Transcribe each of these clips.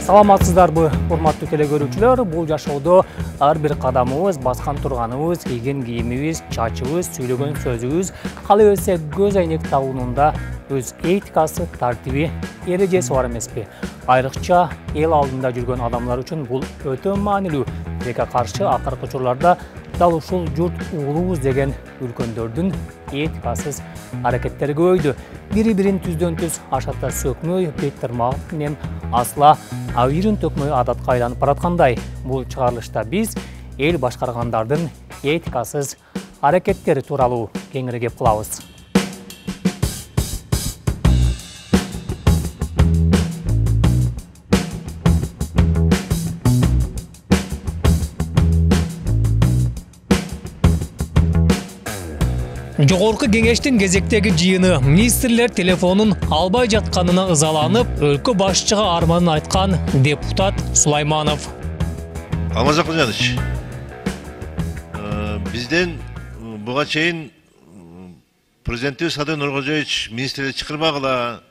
Саламатсыздарбы, урматтуу телекөрүүчүлөр, бул жашоодо ар бир кадамыбыз, баскан турганыбыз, кийген кийимибиз, чачыбыз, сүйлөгөн сөзүбүз, кала берсе көз айнек тагуунунда өз этикасы, тартиби, эрежеси бар эмеспи? Айрыкча эл алдында жүргөн адамдар үчүн бул өтө маанилүү. Тилекке каршы акыркы учурларда дал ушул журт уулубуз деген үлкөндөрдүн этикасыз аракеттери көбөйдү. Бири-бирин түздөн-түз ашата сөкмөй, бет тырмак менен асла авирин төкмөй адатка айланып бараткандай. Бул чыгарылышта биз эл башкаргандардын этикасыз аракеттери тууралуу кеңири кеп кылабыз. Жогорку кеңештин кезектеги жыйыны министрлер телефонун албай жатканына ызаланып, өлкө башчыга арманын айткан депутат Сулайманов. Алмазбек Кожанович, бизден буга чейин президенти Садыр Нуркожоевич министрлер чакырбагыла,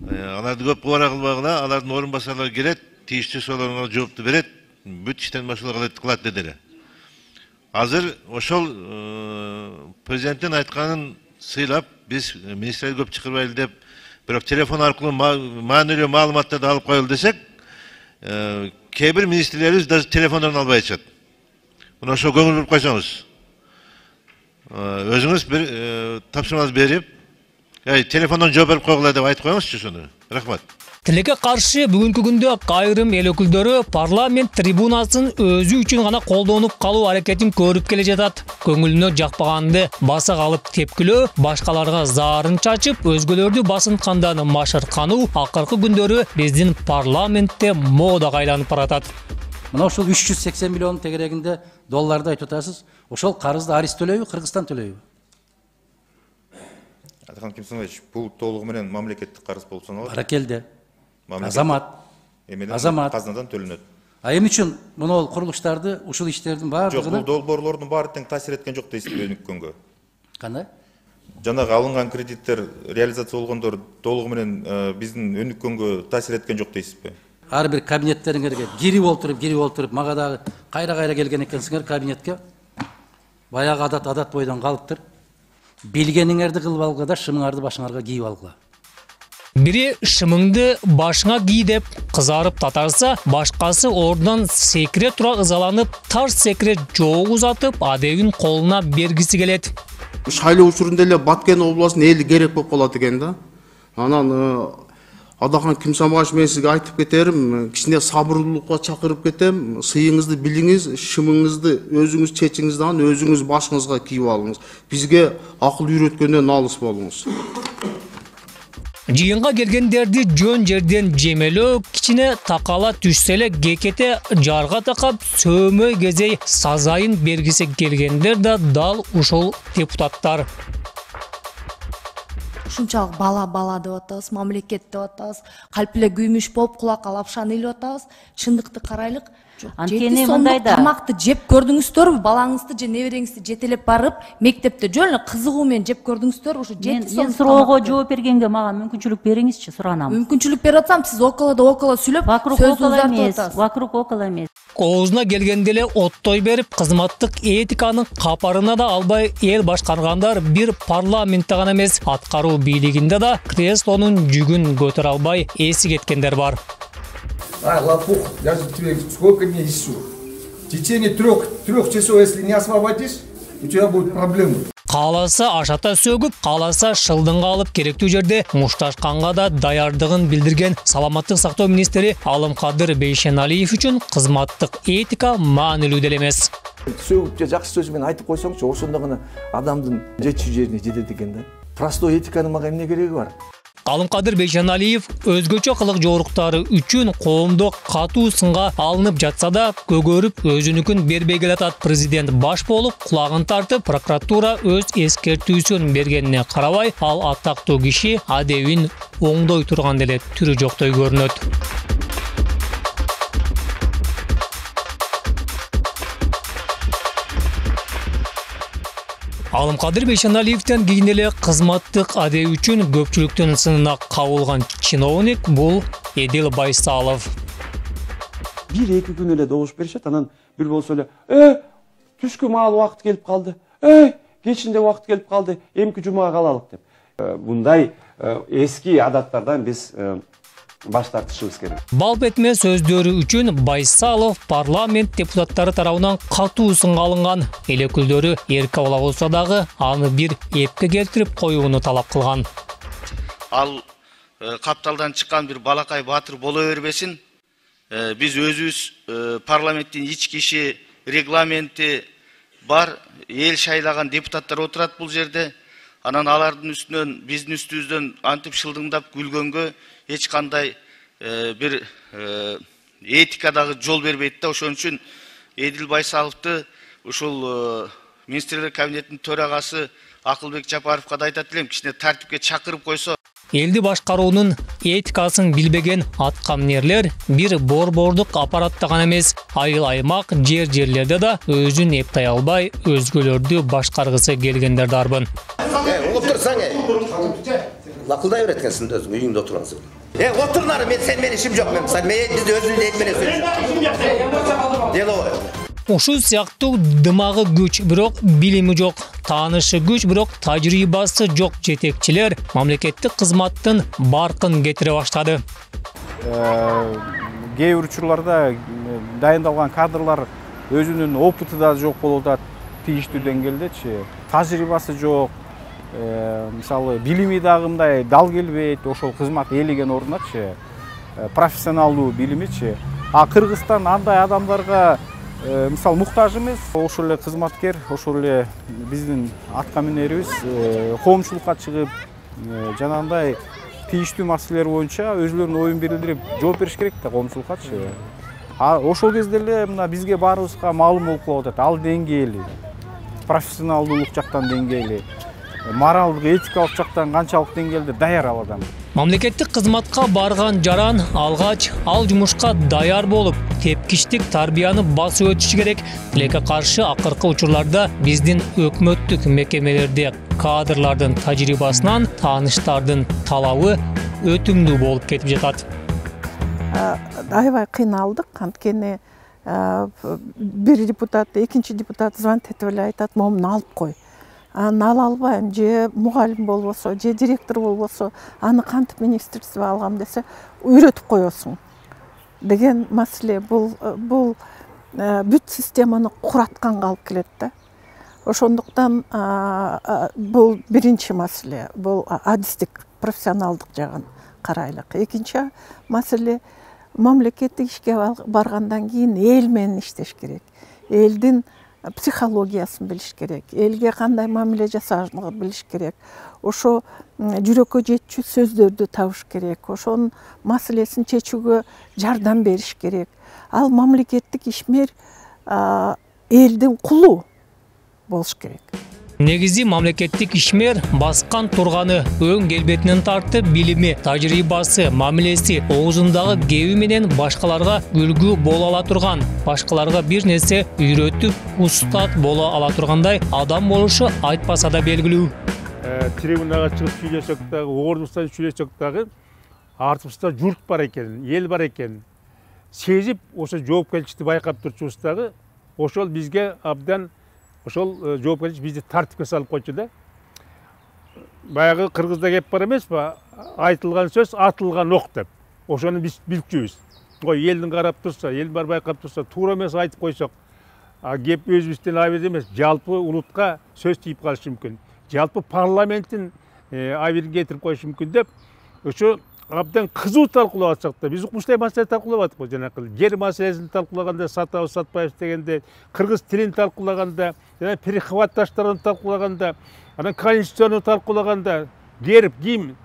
аларды көп кубара кылбагыла, алардын орун басарлары келет, тийиштүү суроолорго жоопту берет, бүт иштен башкалар кылат дедилер. Азыр ошол президенттин айтканын сыйлап, биз министрлер көп чакырбайлы деп, бирок телефон аркылуу маанилүү маалыматтарды алып коелу десек, кээ бир министрлерибиз даже телефондорун албай атышат. Мына ошо көңүл буруп койсоңуз. Өзүңүз бир тапшырмаңыз берип, телефондон жооп берип койгула деп айтып коюңузчу ошону. Рахмат. Тилекке каршы бүгүнкү күндө айрым эл өкүлдөрү парламент трибунасын өзү үчүн гана колдонуп калуу аракетин көрүп келе жатат. Көңүлүнө жакпаганды баса калып тепкилөө, башкаларга заарын чачып, өзгөлөрдү басынткандан машыркануу акыркы күндөрү биздин парламентте модага айланып баратат. Мына ошол 380 миллион тегерегинде долларды айтып атасыз. Ошол карызды Арис төлөйбү, Кыргызстан төлөйбү? Атахан Кимсанович, бул толугу менен мамлекеттик карыз болуп саналат. Баракелде. Азамат. Азамат. Казнадан төлөнөт. Эми үчүн мына курулуштарды, ушул иштердин баардыгын Жок, бул долбоорлордун баары тең таасир эткен жок дейсизби өнүккөнгө? Кандай? Жанагы алынган кредиттер реализация болгондор толугу менен биздин өнүккөнгө таасир эткен жок дейсизби? Ар бир кабинеттериңерге кирип олтуруп, мага дагы кайра келген экенсиңер кабинетке. Баягы адат бойдон калыптыр. Билгениңерди кылып алгыла да шымыңарды башыңарга кийип алгыла. Бири шымыңды башыңа кий деп кызарып татарса, башкасы ордунан секире тура ызаланып, тарс секире жооп узатып, адебин колуна бергиси келет. Шайлоо учурунда эле Баткен областына эли керек болуп калат экен да. Анан Атахан Кимсанович, мен сизге айтып кетерим, кичине сабырлуулукка чакырып кетем. Сыйыңызды билиңиз, шымыңызды өзүңүз чечиңиз да өзүңүз башыңызга кийип алыңыз. Бизге акыл үйрөткөндөн алыс болуңуз. Жыйынга келгендерди жөн жерден жемелөө, кичине такала түшсө эле кекете жарга такап сөөмөй кезей сазайын бергиси келгендер да дал ушул депутаттар. Ушунчалык бала деп атабыз, мамлекет деп атабыз, калп эле күймүш болуп кулакка лапшаны илип атабыз. Чындыкты карайлык. Анткени мындайда тамакты жеп көрдүңүздөрбү? Балаңызды же небереңизди жетелеп барып, мектепте жөн эле кызыгуу менен жеп көрдүңүздөрбү? Ушу жети сом. Мен суроого жооп бергенге мага мүмкүнчүлүк бериңизчи, суранам. Мүмкүнчүлүк берип атсам, сиз около сүйлөп, вокруг около эмес. Оозуна келгенде эле оттой берип, кызматтык этиканын капарына да албай эл башкаргандар бир парламентте гана эмес, аткаруу бийлигинде да креслонун жүгүн көтөрө албай эси кеткендер бар. Лопух, я же тебе сколько несу. В течение трех часов, если не освободишь, у тебя будут проблемы. Кааласа ашата сөгүп, кааласа шылдыңга алып керектүү жерде мушташканга да даярдыгын билдирген саламаттык сактоо министри Алымкадыр Бейшеналиев үчүн кызматтык этика маанилүү деле эмес. Сөгүп же жакшы сөз менен айтып койсоңчу, ошондо гана адамдын жетчү жерине жетет экен да. Простой этиканын мага эмне кереги бар? Алымкадыр Бейшеналиев өзгөчө кылык жооруктары үчүн коомдо катуу сынга алынып жатса да, көгөрүп өзүнүкүн бербей келатат. Президент баш болуп, кулагын тартып, прокуратура өз эскертүүсүн бергенине карабай, ал атактуу киши адебин оңдой турган деле түрү жоктой көрүнөт. Алымкадыр Бейшеналиевден кийин эле кызматтык адеби үчүн көпчүлүктүн сынына кабылган чиновник бул Эдил Байсалов. 1-2 күн эле добуш беришет, анан бир болсо эле, түшкү маал убакыт келип калды. Кечинде убакыт келип калды, эмки жумага калалык деп. Мындай эски адаттардан биз баш тартышыбыз керек. Бал бетме сөздөрү үчүн Байсалов парламент депутаттары тарабынан катуу сынга алынган. Элекүлдөрү эрке бала болсо дагы аны бир эпке келтирип коюуну талап кылган. Ал капталдан чыккан бир балакай баатыр боло бербесин. Биз өзүбүз парламенттин ички иши регламенти бар, эл шайлаган депутаттар отурат бул жерде. Анан алардын үстүнөн, биздин үстүбүздөн антип шылдыңдап күлгөнгө эч кандай бир этикадагы жол бербейт да. Ошон үчүн Эдил Байсаловду ушул министрлер кабинетинин төрагасы Акылбек Жапаровго да айтат элем, кичине тартипке чакырып койсо. Элди башкаруунун этикасын билбеген аткаминерлер бир борбордук аппаратта гана эмес, айыл аймак, жерлерде да өзүн эптай албай, өзгөлөрдү башкаргысы келгендер дарбын. Угуп турсаң, лакылдай берет экенсиң өзүң үйүңдө отургансың. Отурнары, мен ишим жок, мен бизди өзүң дейт менен сөйлөшүм. Ушул сыяктуу дымагы күч, бирок билими жок, таанышы күч, бирок тажрыйбасы жок жетекчилер мамлекеттик кызматтын баркын кетире баштады. Кээ бир учурларда дайындалган кадрлар өзүнүн опыты да жок болуп атат, тийиштүү деңгээлдечи. Тажрыйбасы жок, мисалы билими дагы мындай дал келбейт, ошол кызмат ээлеген ордуначы, профессионалдуу билимичи. Кыргызстан андай адамдарга мисалы муктаж эмес. Ошол эле кызматкер, ошол эле биздин аткаминерибиз коомчулукка чыгып, жанагындай тийиштүү маселелер боюнча өзүлөрүнүн оюн билдирип жооп бериш керек да коомчулуккачы. Ошол кезде эле мына бизге баарыбызга маалым болуп калып атат. Ал деңгээли, профессионалдуулук жактан деңгээли, моралдык, этикалык жактан канчалык деңгээлде даяр ал адам. Мамлекеттик кызматка барган жаран алгач ал жумушка даяр болуп, тепкичтик тарбияны басып өтүш керек. Тилекке каршы акыркы учурларда биздин өкмөттүк мекемелерде кадрлардын тажрыйбасынан тааныштардын талабы өтүмдүү болуп кетип жатат. Аябай кыйналдык, анткени бир депутат, экинчи депутат звонить этип эле айтат, момуну алып кой. Аны ала албайм, же мугалим болбосо, же директор болбосо, аны кантип министрствого алгам десе, үйрөтүп коесуң деген маселе. Бул бүт системаны куратканга алып келет да. Ошондуктан бул биринчи маселе, бул адистик, профессионалдык жагын карайлык. Экинчи маселе, мамлекеттик ишке баргандан кийин эл менен иштеш керек. Элдин психологиясын билиш керек, элге кандай мамиле жасашны билиш керек, ошо жүрөккө жетчү сөздөрдү табыш керек, ошонун маселесин чечүүгө жардам бериш керек. Ал мамлекеттик ишмер элдин кулу болуш керек. Негизи мамлекеттик ишмер баскан турганы, өң келбетинен тартып билими, тажрыйбасы, мамилеси, оозундагы кеби менен башкаларга үлгү боло ала турган, башкаларга бир нерсе үйрөтүп, устат боло ала тургандай адам болушу айтпаса да белгилүү. Трибунага чыгып сүйлөсөк дагы, ордубуздан сүйлөсөк дагы, артыбызда журт бар экен, эл бар экен. Сезип, ошо жоопкерчиликти байкап турчубуз дагы, ошол бизге абдан ошол жоопкерчилик бизди тартипке салып койчу да. Баягы кыргызда кеп бар эмеспи? Айтылган сөз атылган ок деп. Ошону биз билип жүрүбүз. Ой, элдин карап турса, эл бар байкап турса, туура эмес айтып койсок, кеп өзүбүздөн абийир эмес, жалпы улутка сөз тийип калышы мүмкүн. Жалпы парламенттин абийирин кетирип коюшу мүмкүн деп, ошо абдан кызуу талкуулап атсак да, биз укмуштай маселе талкуулап атпыз. Жанакы жер маселесин талкуулаганда, сатабыз, сатпайбыз дегенде, кыргыз тилин талкуулаганда, жана перехватташтарын талкуулаганда, анан конституцияны талкуулаганда, герб, гимн,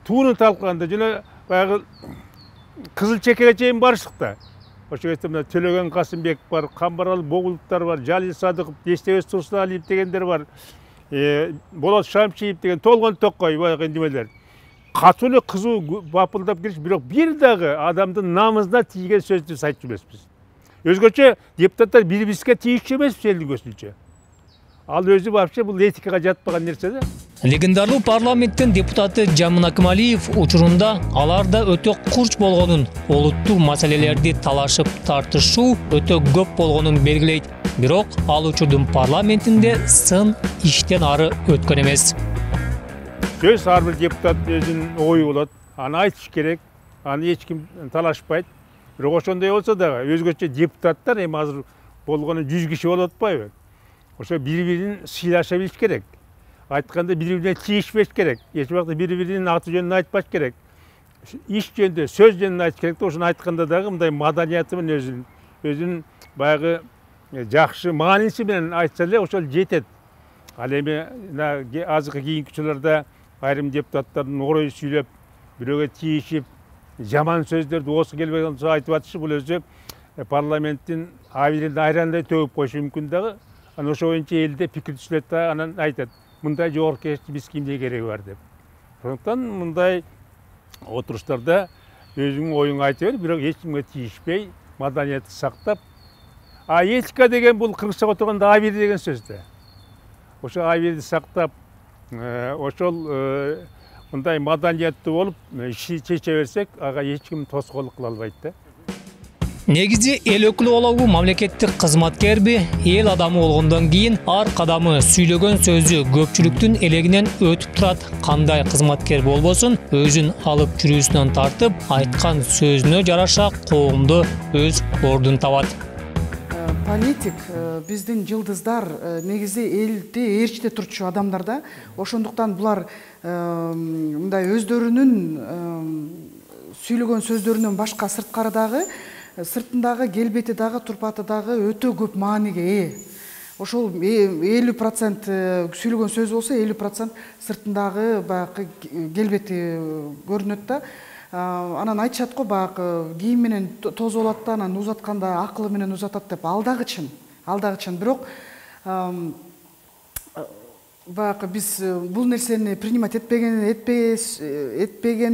тууну талкуулаганда, жана баягы кызыл чекеге чейин барыштык да. Ошо кезде мына Төлөгөн Касымбек бар, Камбаралы Богуловтар бар, Жалил Садыков, Эстебес Турсуналиев дегендер бар, Болот Шамшиев деген толгон токкой баягы эндемелер. Катууну кызуу бапылдап келиш, бирок бир дагы адамдын намысына тийген сөздү айтчу эмеспиз. Өзгөчө депутаттар бири-бирибизге тийишчү эмеспиз элдин көзүнчө. Ал өзі вообще бұл этикаға жатпаған нәрсе да. Легендарлуу парламенттин депутаты Жамын Акмалиев учурунда аларда өтө курч болгонун, олуттуу маселелерди талашып тартышуу өтө көп болгонун белгилейт. Бирок ал учурдун парламентинде сын иштен ары өткөн эмес. Сөз ар бир депутат өзүнүн ою болот. Аны айтыш керек. Аны эч ким талашпайт. Бирок ошондой болсо дагы өзгөчө депутаттар эми азыр болгону 100 киши болуп атпайбы? Ошо бири-бирин сыйлаша билиш керек. Айтканда бири-бирине тийишпеш керек. Эч убакта бири-биринин аты жөнүн айтпаш керек. Иш жөнүндө, сөз жөнүндө айтыш керек. Ошону айтканда дагы мындай маданияты менен өзүнүн баягы жакшы мааниси менен айтса эле ошол жетет. Ал эми азыркы кийинки учурларда айрым депутаттардын орой сүйлөп, бирөөгө тийишип, жаман сөздөрдү осы келбеген айтып атышы бул өзү парламенттин абийирин айрандай төгүп коюшу мүмкүн дагы. Анан ошо боюнча элде пикир түшүлөт да, анан айтат, мындай жогорку кеңешти биз кимге кереги бар деп. Ошондуктан мындай отуруштарда өзүңүн оюңду айта бер, бирок эч кимге тийишпей, маданиятты сактап. А этика деген бул кыргызчага отурганда абийир деген сөз да. Ошо абийирди сактап, ошол мындай маданияттуу болуп, ишти чече берсек, ага эч ким тоскоолдук кыла албайт да. Негизи эл өкүлү болобу, мамлекеттик кызматкерби, эл адамы болгондон кийин ар кадамы, сүйлөгөн сөзү көпчүлүктүн элегинен өтүп турат. Кандай кызматкер болбосун, өзүн алып жүрүүсүнөн тартып, айткан сөзүнө жараша коомдо өз ордун табат. Политик биздин жылдыздар, негизи элди ээрчите турчу адамдар да. Ошондуктан булар мындай өздөрүнүн сүйлөгөн сөздөрүнөн башка сыртындагы келбети дагы, турпаты дагы өтө көп мааниге ээ. Ошол 50% сүйлөгөн сөз болсо, 50% сыртындагы баягы келбети көрүнөт да. Анан айтышат го, баягы кийим менен тозуп алат да, анан узатканда акылы менен узатат деп. Ал дагы чын. Бирок баягы биз бул нерсени принимать этпеген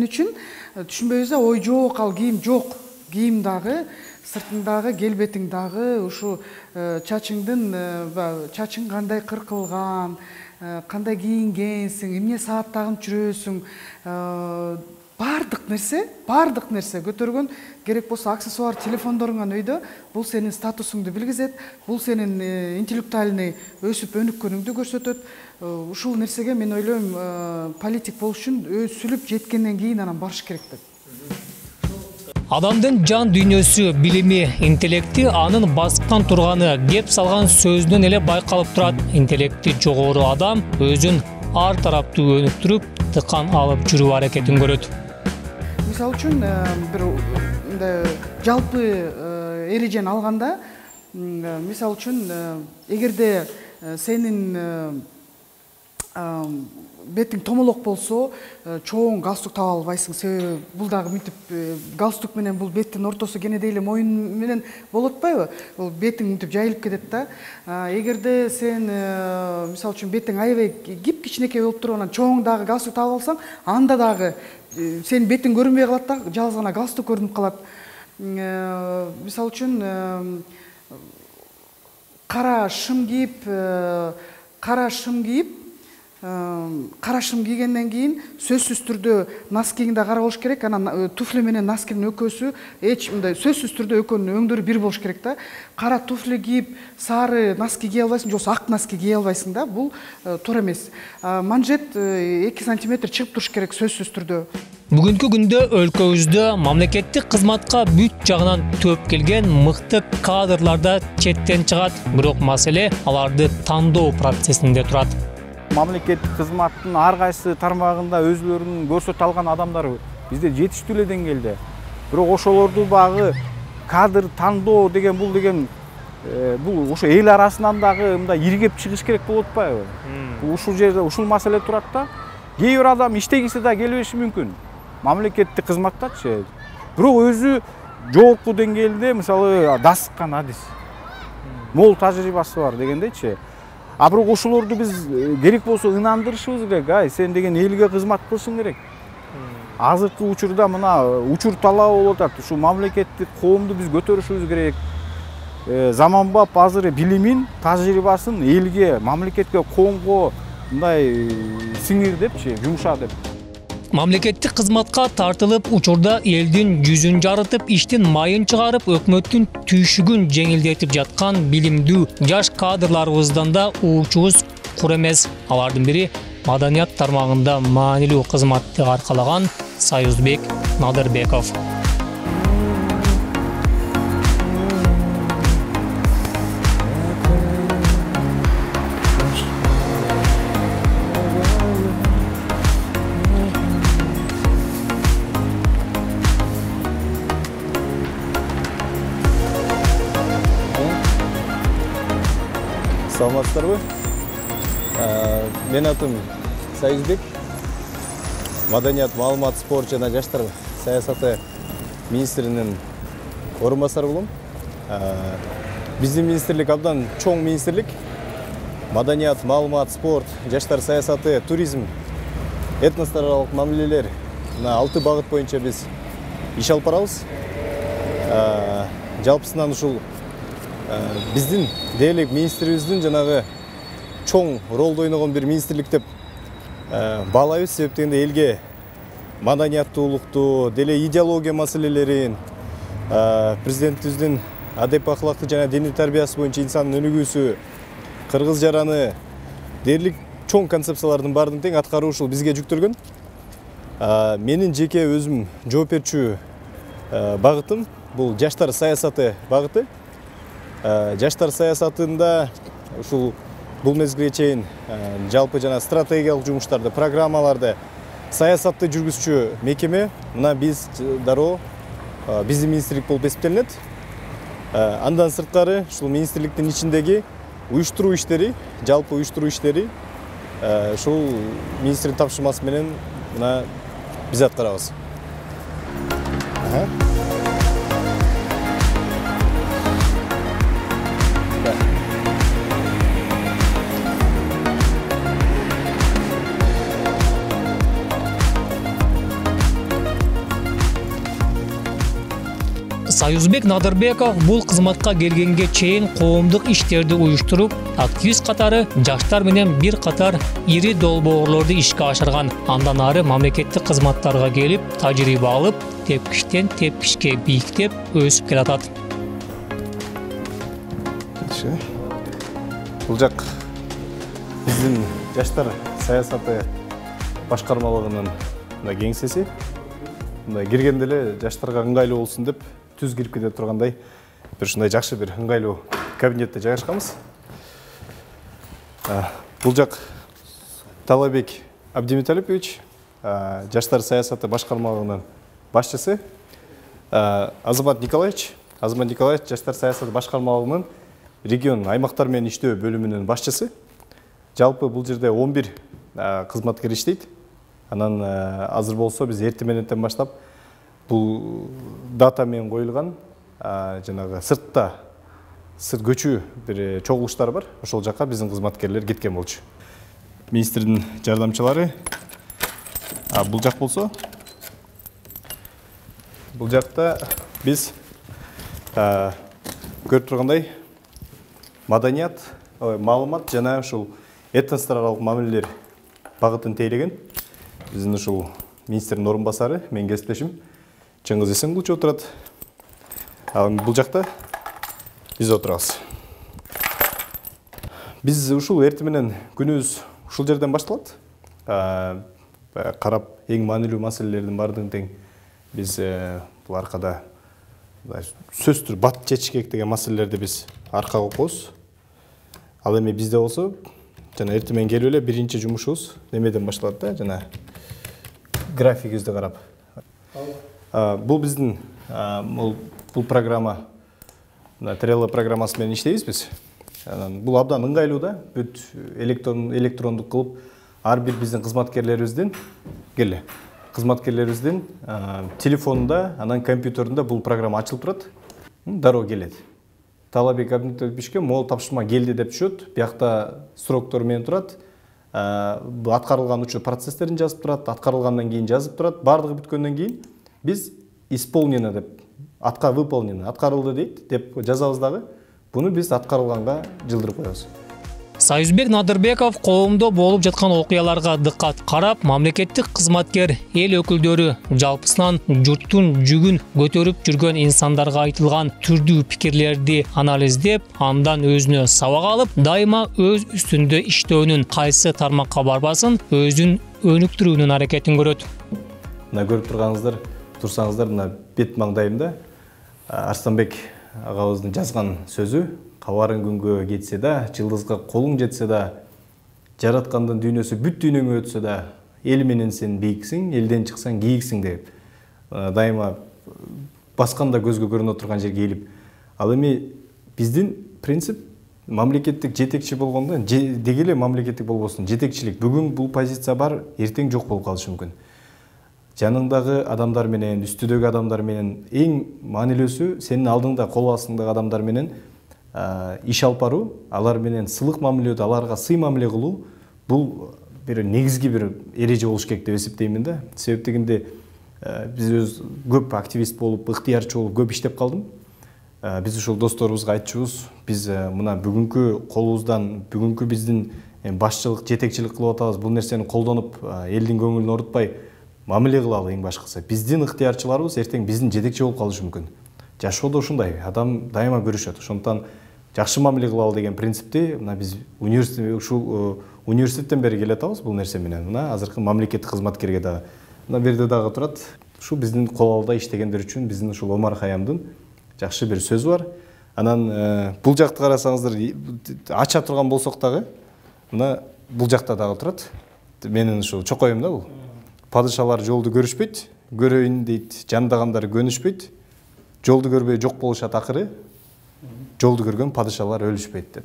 үчүн түшүнбөйбүз да, ой жок, ал кийим жок. Кийим дагы, сыртыңдагы келбетиң дагы, ушу чачың кандай кыркылган, кандай кийингенсиң, эмне саат тагып жүрөсүң, бардык нерсе көтөргөн керек болсо аксессуар телефондоруңан өйдө, бул сенин статусуңду билгизет, бул сенин интеллектуальный өсүп өнүккөнүңдү көрсөтөт. Ушул нерсеге мен ойлойм, политик болуш үчүн өсүлүп жеткенден кийин анан барыш керек деп. Адамдын жан дүйнөсү, билими, интеллекти анын басыптан турганы, кеп салган сөзүнөн эле байкалып турат. Интеллекти жогору адам өзүн ар тараптуу өнүктүрүп, тыкан алып жүрүү аракетин көрөт. Мисалы үчүн бир жалпы эрежени алганда, мисалы үчүн эгерде сенин бетиң томолок болсо, чоң галстук таба албайсың. Себеби бул дагы мынтип галстук менен бул беттин ортосу кенедей эле моюн менен болуп атпайбы? Бул бетиң мынтип жайылып кетет да. Эгерде сен мисалы үчүн бетиң аябай кичинекей болуп туруп, анан чоң дагы галстук таап алсаң, анда дагы сенин бетиң көрүнбөй калат да, жалгыз гана галстук көрүнүп калат. Мисалы үчүн кара шым кийгенден кийин сөзсүз түрдө носкиңди кара болуш керек, анан туфли менен носкинин өкөөсү эч мындай сөзсүз түрдө экөөнүн өңдөрү бир болуш керек да. Кара туфли кийип, сары носки кие албайсың, же ак носки кие албайсың да. Бул туура эмес. Манжет 2 сантиметр чыгып туруш керек сөзсүз түрдө. Бүгүнкү күндө өлкөбүздө мамлекеттик кызматка бүт жагынан төп келген мыкты кадрлар да четтен чыгат, бирок маселе аларды тандоо процессинде турат. Мамлекеттик кызматтын ар кайсы тармагында өзлөрүнүн көрсөтө алган адамдар бизде жетиштүү эле деңгээлде. Бирок ошолорду багы кадр тандоо деген бул ошо эл арасынан дагы мындай иргеп чыгыш керек болуп атпайбы? Ушул жерде ушул маселе турат да. Кээ бир адам иштегиси да келбеши мүмкүн. Мамлекеттик кызматтачы. Бирок өзү жогорку деңгээлде, мисалы, дасыккан адис. Мол тажрыйбасы бар дегендейчи. А бирок ошолорду биз керек болсо ынандырышыбыз керек. Сен деген элге кызмат кылышың керек. Азыркы учурда мына учур талабы болуп атат. Ушу мамлекеттик коомду биз көтөрүшүбүз керек. заманбап азыр билимин, тажрыйбасын элге, мамлекетке, коомго мындай сиңирдепчи, жумшак деп. Мамлекеттик кызматка тартылып, учурда элдин жүзүн жарытып, иштин майын чыгарып, өкмөттүн түйшүгүн жеңилдетип жаткан билимдүү жаш кадрларыбыздан да уучубуз кур эмес. Алардын бири маданият тармагында маанилүү кызматты аркалаган Союзбек Надырбеков. Саламатсыздарбы? Мен атым Союзбек. Маданият, маалымат, спорт жана жаштар саясаты министринин орун басары болом. Биздин министрлик абдан чоң министрлик. Маданият, маалымат, спорт, жаштар саясаты, туризм, этностор аралык мамилелер 6 багыт боюнча биз иш алып барабыз. Жалпысынан ушул биздин дээрлик министрибиздин жанагы чоң ролду ойногон бир министрлик деп баалайбыз. Себеп дегенде элге маданияттуулукту, деле идеология маселелерин, президентибиздин адеп акылактык жана диний тарбиясы боюнча инсандын өнүгүүсү, кыргыз жараны, дээрлик чоң концепциялардын баардыгын тең аткаруу ушул бизге жүктөлгөн. Менин жеке өзүм жооп берчү багытым бул жаштар саясаты багыты. Жаштар саясатында ушул бул мезгилге чейин жалпы жана стратегиялык жумуштарды, программаларды, саясатты жүргүзчү мекеме мына биз дароо биздин министрлик болуп эсептелинет. Андан сырткары ушул министрликтин ичиндеги уюштуруу иштери, жалпы уюштуруу иштери ушул министрлик тапшырмасы менен мына биз аткарабыз. Союзбек Надырбеков бул кызматка келгенге чейин коомдук иштерди уюштуруп, активист катары жаштар менен бир катар ири долбоорлорду ишке ашырган. Андан ары мамлекеттик кызматтарга келип, тажрыйба алып, тепкиштен тепкишке бийиктеп өсүп келатат. Бул жак биздин жаштар саясаты башкармалыгынын кеңсеси. Мындай киргенде эле жаштарга ыңгайлуу болсун деп түз кирип кете тургандай бир ушундай жакшы бир ыңгайлуу кабинетте жайгашканбыз. Бул жак Талабек Абдимиталипович, жаштар саясаты башкармалыгынын башчысы. Азамат Николаевич жаштар саясаты башкармалыгынын регион аймактар менен иштөө бөлүмүнүн башчысы. Жалпы бул жерде 11 кызматкер иштейт. Анан азыр болсо биз эртең мененден баштап бул дата менен коюлган жанагы сырт көчүү бир чогулуштар бар. Ошол жакка биздин кызматкерлер кеткен болчу. Министрдин жардамчылары бул жак болсо, бул жакта биз көрүп тургандай маданият, маалымат жана ушул этностор аралык мамилелер багытын тейлеген. Биздин ушул министрдин орун басары, менин кесиптешим Чыңгыз Эсенгулович отурат. Бул жакта биз отурабыз. Биз ушул эртең менен күнүбүз ушул жерден башталат. Карап, эң маанилүү маселелердин баардыгын тең биз бул аркада сөзсүз бат чечиш керек деген маселелерди биз аркага коебуз. Ал эми бизде болсо жана эртең менен келип эле биринчи жумушубуз немеден башталат да, жана графигибизди карап. Бул биздин бул программа, Трелла программасы менен иштейбиз биз. Бул абдан ыңгайлуу да, бүт электрондук кылып, ар бир биздин кызматкерлерибиздин телефонунда, анан компьютеринде бул программа ачылып турат, дароо келет. Талабек Абдимиталиповичке могул тапшырма келди деп түшөт, биякта сроктор менен турат. Аткарылган учур процесстерин жазып турат, аткарылгандан кийин жазып турат, бардыгы бүткөндөн кийин биз исполнено деп, выполнено, аткарылды дейт деп жазабыз дагы. Буну биз аткарылганга жылдырып коебуз. Союзбек Надырбеков коомдо болуп жаткан окуяларга дыккат карап, мамлекеттик кызматкер, эл өкүлдөрү жалпысынан журттун жүгүн көтөрүп жүргөн инсандарга айтылган түрдүү пикирлерди анализдеп, андан өзүнө сабак алып, дайыма өз үстүндө иштөөнүн кайсы тармакка барбасын өзүн өнүктүрүүнүн аракетин көрөт. Мына көрүп турсаңыздар, мына бет маңдайымда Арстанбек агабыздын жазган сөзү: кабарын күнгө кетсе да, жылдызга колуң жетсе да, жараткандын дүйнөсү бүт дүйнөңө өтсө да, эл менен сен бийиксиң, элден чыксаң кийиксиң деп. Дайыма басканда көзгө көрүнө турган жерге келип. Ал эми биздин принцип мамлекеттик жетекчи болгондо, деги эле мамлекеттик болбосун, жетекчилик. Бүгүн бул позиция бар, эртең жок болуп калышы мүмкүн. Жаныңдагы адамдар менен, үстүдөгү адамдар менен, эң маанилүүсү сенин алдыңда, кол астыңдагы адамдар менен иш алып баруу, алар менен сылык мамиле, аларга сый мамиле кылуу, бул бир негизги бир эреже болуш керек деп эсептеймин да. Себеп дегенде биз өз көп активист болуп, ыктыярчы болуп көп иштеп калдым. Биз ушул досторубузга айтчубуз, биз мына бүгүнкү колубуздан, бүгүнкү биздин башчылык, жетекчилик кылып атабыз, бул нерсени колдонуп, элдин көңүлүн орутпай мамиле кылалы. Эң башкысы биздин ыктыярчыларыбыз эртең биздин жетекчи болуп калышы мүмкүн. Жашоодо ушундай, адам дайыма көрүшөт. Ошондуктан жакшы мамиле кылалы деген принципти мына биз университеттен бери келе атабыз бул нерсе менен. Мына азыркы мамлекеттик кызматкерге дагы мына берде дагы турат. Ушу биздин кол алда иштегендер үчүн биздин ушул Омар Хаямдын жакшы бир сөзү бар. Анан бул жакты карасаңыздар, ача турган болсок дагы, мына бул жакта дагы турат. Менин ушул чокоюм да бул. Падышалар жолду көрүшпөйт, көрөйүн дейт, жандагандар көнүшпөйт. Жолду көрбөй жок болушат акыры. Жолду көргөн падышалар өлүшпөйт деп.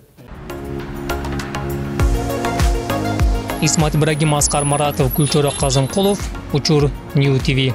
Исмат Ибрагим, Аскар Маратов, Гүлчора Казымкулов, Учур Нью ТВ.